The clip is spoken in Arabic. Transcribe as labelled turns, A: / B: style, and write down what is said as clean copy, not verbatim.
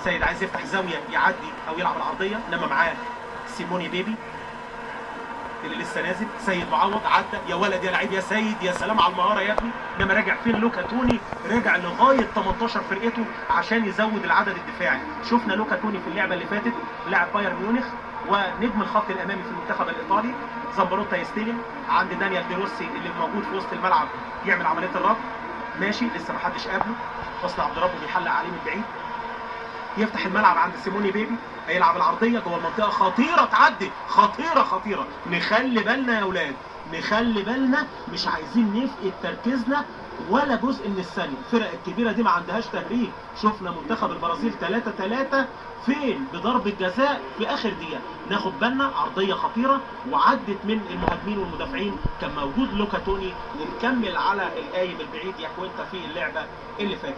A: سيد عايز يفتح زاويه يعدي او يلعب العرضيه، انما معاه سيموني بيبي اللي لسه نازل. سيد معوض عدى، يا ولد يا لعيب يا سيد، يا سلام على المهاره يا ابني. انما راجع فين لوكا توني؟ راجع لغايه 18 فرقته عشان يزود العدد الدفاعي. شفنا لوكا توني في اللعبه اللي فاتت لاعب بايرن ميونخ ونجم الخط الامامي في المنتخب الايطالي. زمبروتا يستلم عند دانيال دي روسي اللي موجود في وسط الملعب يعمل عمليه الربط، ماشي لسه ما حدش قابله. حسني عبد ربه بيحلق عليه من بعيد، يفتح الملعب عند سيموني بيبي، هيلعب العرضيه جوه المنطقه، خطيره تعدي، خطيره خطيره. نخلي بالنا يا اولاد، نخلي بالنا، مش عايزين نفقد تركيزنا ولا جزء من الثانيه. الفرق الكبيره دي ما عندهاش تهريج. شفنا منتخب البرازيل 3-3 فين؟ بضربه جزاء في اخر دقيقه. ناخد بالنا، عرضيه خطيره وعدت من المهاجمين والمدافعين، كان موجود لوكا توني. ونكمل على القايم البعيد يا كوينتا في اللعبه اللي فاتت.